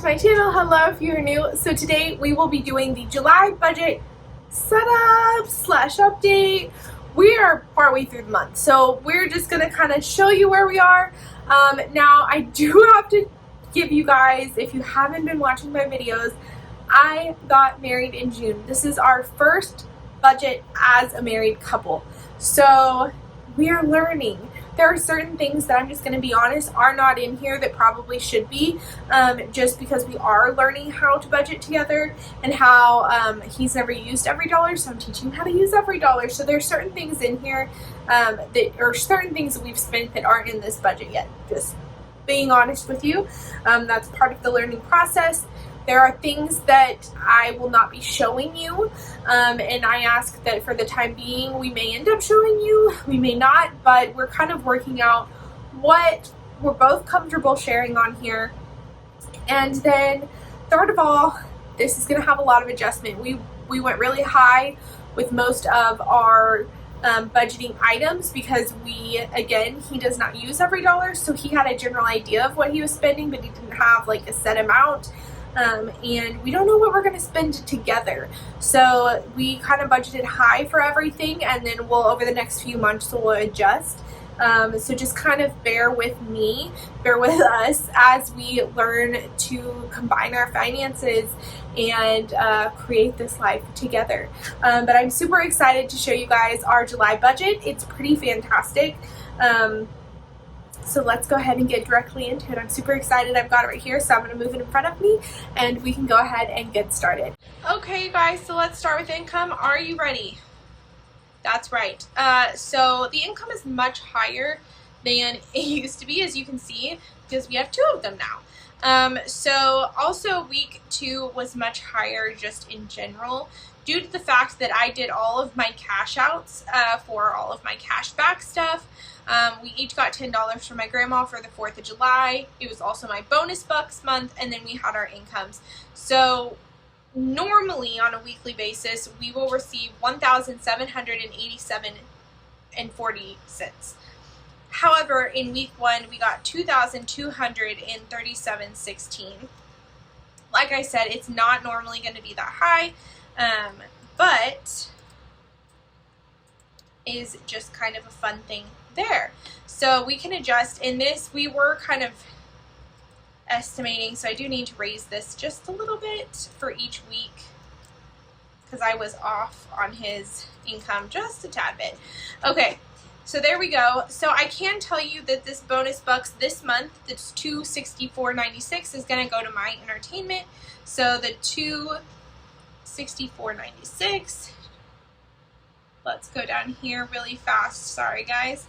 my channel. Hello if you're new. So today we will be doing the July budget setup slash update. We are partway through the month, so we're just gonna kind of show you where we are. Now I do have to give you guys, if you haven't been watching my videos, I got married in June. This is our first budget as a married couple, so we are learning. There are certain things that I'm just going to be honest are not in here that probably should be, just because we are learning how to budget together and how he's never used every dollar, so I'm teaching him how to use every dollar. So there's certain things in here that are certain things that we've spent that aren't in this budget yet. Just being honest with you, that's part of the learning process. There are things that I will not be showing you, and I ask that for the time being we may end up showing you, we may not, but we're kind of working out what we're both comfortable sharing on here. And then third of all, this is going to have a lot of adjustment. We went really high with most of our budgeting items because he does not use every dollar, so he had a general idea of what he was spending, but he didn't have like a set amount. And we don't know what we're going to spend together, so we kind of budgeted high for everything, and then over the next few months we'll adjust. So just kind of bear with us as we learn to combine our finances and create this life together. But I'm super excited to show you guys our July budget. It's pretty fantastic. So let's go ahead and get directly into it. I'm super excited. I've got it right here, so I'm going to move it in front of me and we can go ahead and get started. Okay guys, so let's start with income. Are you ready? That's right. So the income is much higher than it used to be, as you can see, because we have two of them now. So also week 2 was much higher just in general, due to the fact that I did all of my cash outs for all of my cashback stuff. We each got $10 from my grandma for the 4th of July. It was also my bonus bucks month, and then we had our incomes. So normally on a weekly basis, we will receive $1,787.40. However, in week 1, we got $2,237.16. Like I said, it's not normally going to be that high, but is just kind of a fun thing there. So we can adjust. In this, we were kind of estimating, so I do need to raise this just a little bit for each week because I was off on his income just a tad bit. Okay, so there we go. So I can tell you that this bonus bucks this month, that's $264.96, is going to go to my entertainment. So the $264.96, let's go down here really fast. Sorry guys.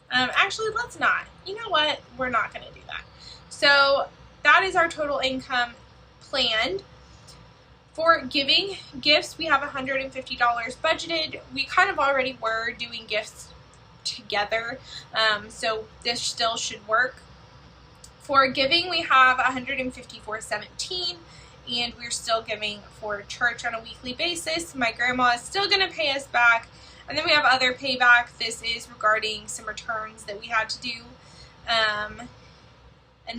Actually, let's not. You know what? We're not going to do that. So that is our total income planned. For giving gifts, we have $150 budgeted. We kind of already were doing gifts together, so this still should work. For giving, we have $154.17, and we're still giving for church on a weekly basis. My grandma is still going to pay us back. And then we have other payback. This is regarding some returns that we had to do. And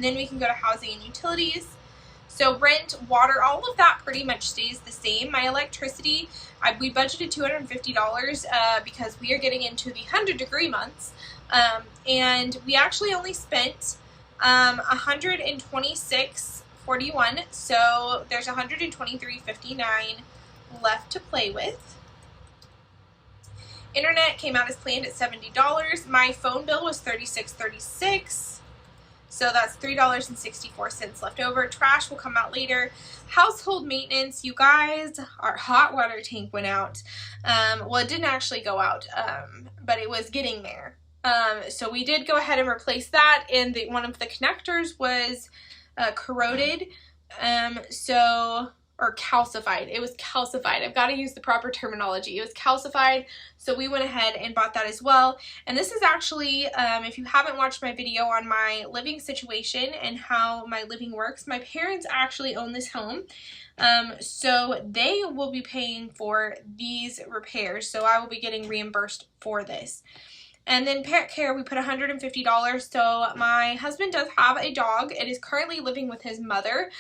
then we can go to housing and utilities. So rent, water, all of that pretty much stays the same. My electricity, we budgeted $250 because we are getting into the 100-degree months. And we actually only spent $126.41. So there's $123.59 left to play with. Internet came out as planned at $70. My phone bill was $36.36, so that's $3.64 left over. Trash will come out later. Household maintenance, you guys, our hot water tank went out. Well, it didn't actually go out, but it was getting there. So we did go ahead and replace that, and one of the connectors was corroded, or calcified. It was calcified. I've got to use the proper terminology. It was calcified, so we went ahead and bought that as well. And this is actually, if you haven't watched my video on my living situation and how my living works, my parents actually own this home. So they will be paying for these repairs, so I will be getting reimbursed for this. And then pet care, we put $150. So my husband does have a dog. It is currently living with his mother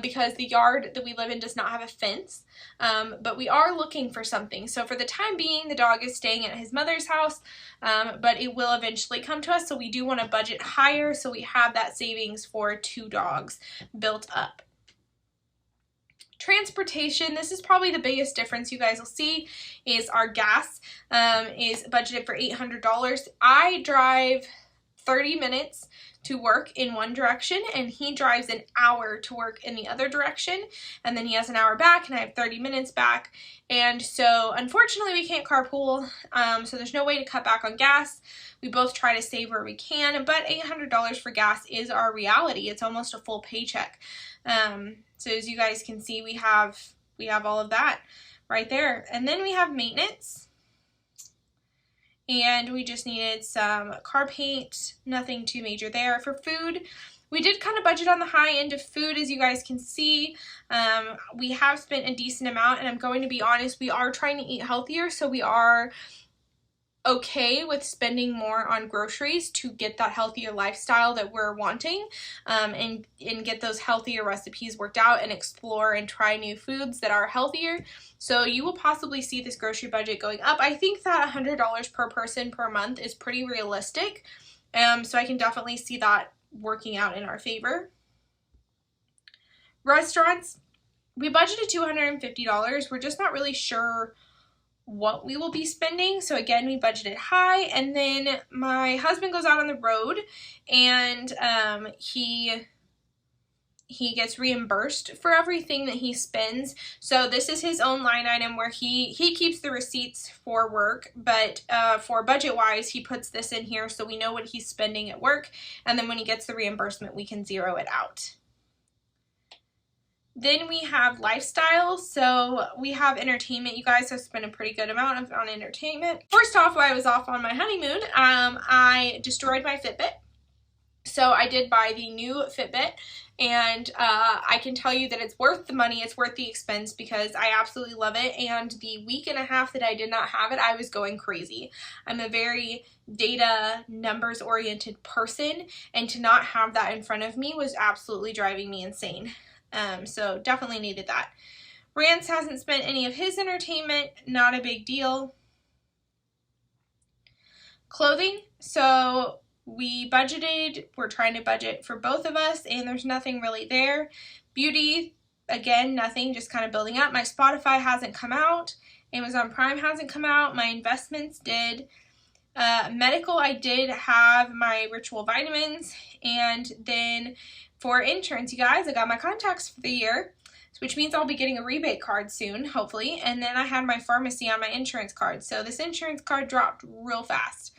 because the yard that we live in does not have a fence. But we are looking for something. So for the time being, the dog is staying at his mother's house, but it will eventually come to us. So we do want to budget higher so we have that savings for 2 dogs built up. Transportation, this is probably the biggest difference you guys will see, is our gas is budgeted for $800. I drive 30 minutes to work in one direction, and he drives an hour to work in the other direction, and then he has an hour back, and I have 30 minutes back. And so unfortunately we can't carpool, so there's no way to cut back on gas. We both try to save where we can, but $800 for gas is our reality. It's almost a full paycheck. So as you guys can see, we have all of that right there. And then we have maintenance. And we just needed some car paint, nothing too major there. For food, we did kind of budget on the high end of food, as you guys can see. We have spent a decent amount, and I'm going to be honest, we are trying to eat healthier, so we are okay with spending more on groceries to get that healthier lifestyle that we're wanting, and get those healthier recipes worked out and explore and try new foods that are healthier. So you will possibly see this grocery budget going up. I think that $100 per person per month is pretty realistic, so I can definitely see that working out in our favor. Restaurants, we budgeted $250. We're just not really sure what we will be spending, so again we budgeted high. And then my husband goes out on the road, and he gets reimbursed for everything that he spends. So this is his own line item where he keeps the receipts for work, but for budget wise he puts this in here so we know what he's spending at work, and then when he gets the reimbursement we can zero it out. Then we have lifestyle, so we have entertainment. You guys have spent a pretty good amount on entertainment. First off, while I was off on my honeymoon, I destroyed my Fitbit. So I did buy the new Fitbit, and I can tell you that it's worth the money, it's worth the expense, because I absolutely love it. And the week and a half that I did not have it, I was going crazy. I'm a very data, numbers oriented person, and to not have that in front of me was absolutely driving me insane. So definitely needed that. Rance hasn't spent any of his entertainment, not a big deal. Clothing, so we budgeted, we're trying to budget for both of us, and there's nothing really there. Beauty, again, nothing, just kind of building up. My Spotify hasn't come out. Amazon Prime hasn't come out. My investments did. Medical, I did have my Ritual vitamins, and then for insurance, you guys, I got my contacts for the year, which means I'll be getting a rebate card soon, hopefully, and then I had my pharmacy on my insurance card, so this insurance card dropped real fast,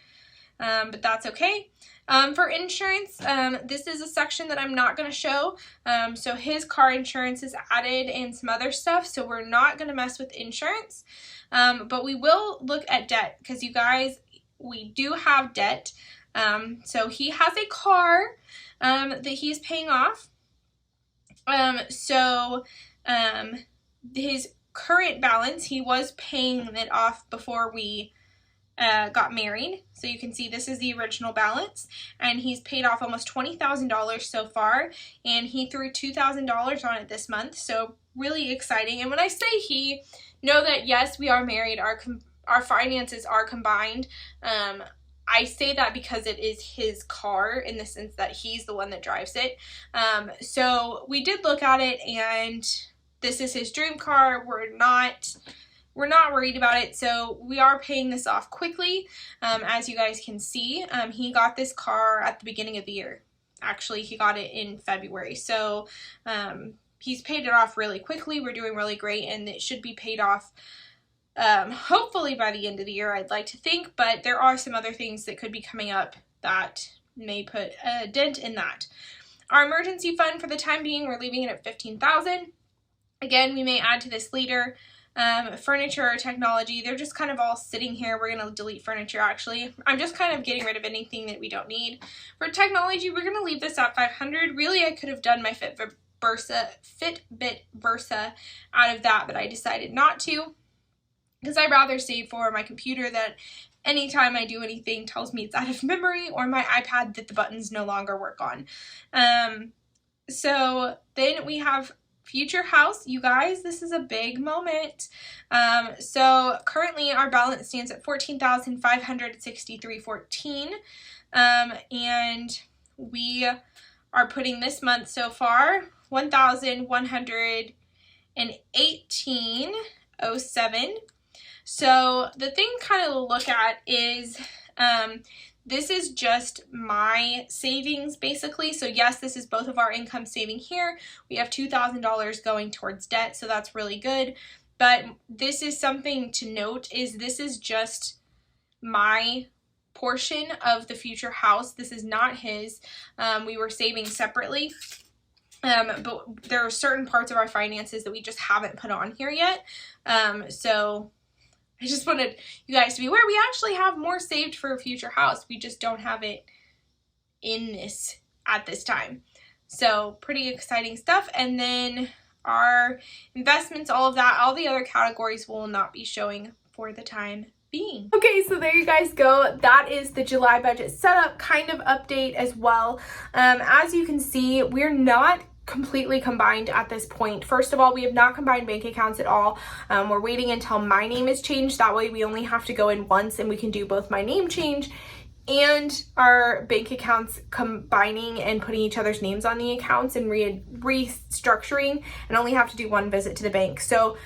but that's okay. For insurance, this is a section that I'm not going to show, so his car insurance is added and some other stuff, so we're not going to mess with insurance, but we will look at debt, because you guys, we do have debt. So he has a car that he's paying off. His current balance, he was paying it off before we got married. So you can see this is the original balance, and he's paid off almost $20,000 so far, and he threw $2,000 on it this month. So really exciting. And when I say he, know that yes, we are married. Our finances are combined. I say that because it is his car, in the sense that he's the one that drives it. So we did look at it, and this is his dream car. We're not worried about it, so we are paying this off quickly. As you guys can see, he got this car at the beginning of the year. Actually, he got it in February, so he's paid it off really quickly. We're doing really great, and it should be paid off hopefully by the end of the year, I'd like to think, but there are some other things that could be coming up that may put a dent in that. Our emergency fund, for the time being, we're leaving it at $15,000. Again, we may add to this later. Furniture or technology, they're just kind of all sitting here. We're going to delete furniture, actually. I'm just kind of getting rid of anything that we don't need. For technology, we're going to leave this at $500. Really, I could have done my Fitbit Versa out of that, but I decided not to, because I'd rather save for my computer that anytime I do anything, tells me it's out of memory, or my iPad that the buttons no longer work on. So then we have future house. You guys, this is a big moment. So currently our balance stands at $14,563.14, and we are putting this month so far $1,118.07. So the thing kind of to look at is this is just my savings basically. So yes, this is both of our income saving here. We have $2,000 going towards debt, so that's really good. But this is something to note, is this is just my portion of the future house. This is not his. We were saving separately. But there are certain parts of our finances that we just haven't put on here yet. So I just wanted you guys to be aware we actually have more saved for a future house. We just don't have it in this at this time. So pretty exciting stuff. And then our investments, all of that, all the other categories will not be showing for the time being. Okay, so there you guys go. That is the July budget setup kind of update as well. As you can see, we're not completely combined at this point. First of all, we have not combined bank accounts at all. We're waiting until my name is changed. That way we only have to go in once and we can do both my name change and our bank accounts combining and putting each other's names on the accounts and restructuring, and only have to do one visit to the bank. So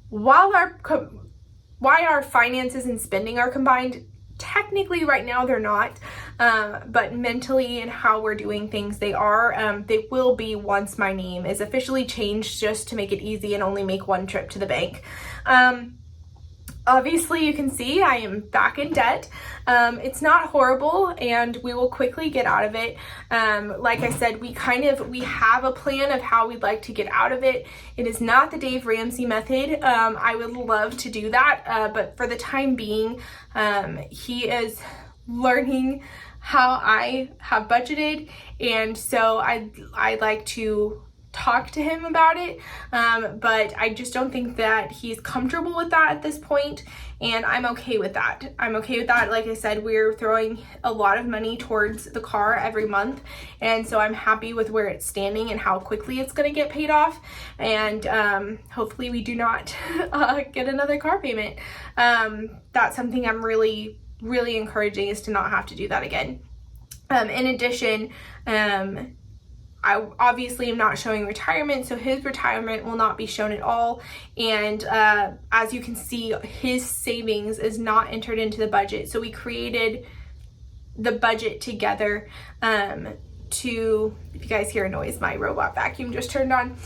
while our finances and spending are combined, technically right now they're not, but mentally and how we're doing things, they are. They will be once my name is officially changed, just to make it easy and only make one trip to the bank. Obviously you can see I am back in debt. It's not horrible and we will quickly get out of it. Like I said, we have a plan of how we'd like to get out of it. It is not the Dave Ramsey method. I would love to do that, but for the time being, he is learning how I have budgeted, and so I'd like to talk to him about it, but I just don't think that he's comfortable with that at this point, and I'm okay with that. Like I said, we're throwing a lot of money towards the car every month, and so I'm happy with where it's standing and how quickly it's going to get paid off, and hopefully we do not get another car payment. That's something I'm really encouraging, is to not have to do that again. In addition, I obviously am not showing retirement, so his retirement will not be shown at all. And as you can see, his savings is not entered into the budget. So we created the budget together to, if you guys hear a noise, my robot vacuum just turned on.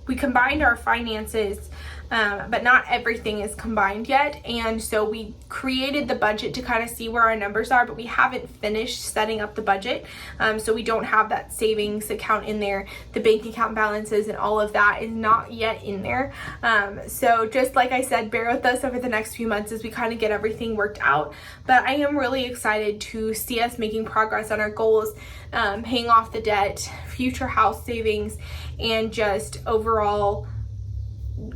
We combined our finances, but not everything is combined yet, and so we created the budget to kind of see where our numbers are, but we haven't finished setting up the budget, so we don't have that savings account in there. The bank account balances and all of that is not yet in there, so just like I said, bear with us over the next few months as we kind of get everything worked out. But I am really excited to see us making progress on our goals, paying off the debt, future house savings, and just overall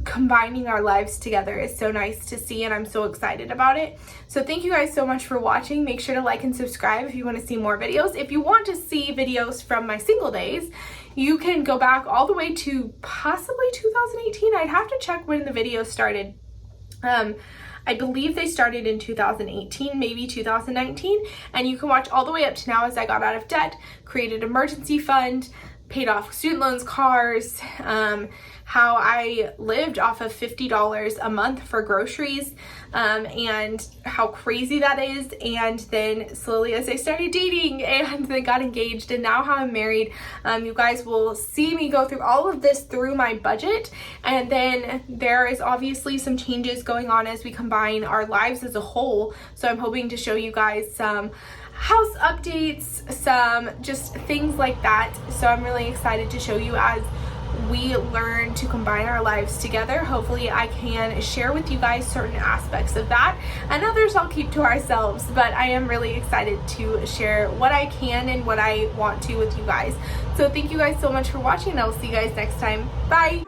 combining our lives together is so nice to see, and I'm so excited about it. So thank you guys so much for watching. Make sure to like and subscribe if you want to see more videos. If you want to see videos from my single days, you can go back all the way to possibly 2018. I'd have to check when the videos started. I believe they started in 2018, maybe 2019, and you can watch all the way up to now as I got out of debt, created an emergency fund, paid off student loans, cars, how I lived off of $50 a month for groceries, and how crazy that is. And then slowly as I started dating and then got engaged, and now how I'm married, you guys will see me go through all of this through my budget. And then there is obviously some changes going on as we combine our lives as a whole. So I'm hoping to show you guys some house updates, some just things like that. So I'm really excited to show you as we learn to combine our lives together. Hopefully I can share with you guys certain aspects of that, and others I'll keep to ourselves, but I am really excited to share what I can and what I want to with you guys. So thank you guys so much for watching, and I'll see you guys next time. Bye.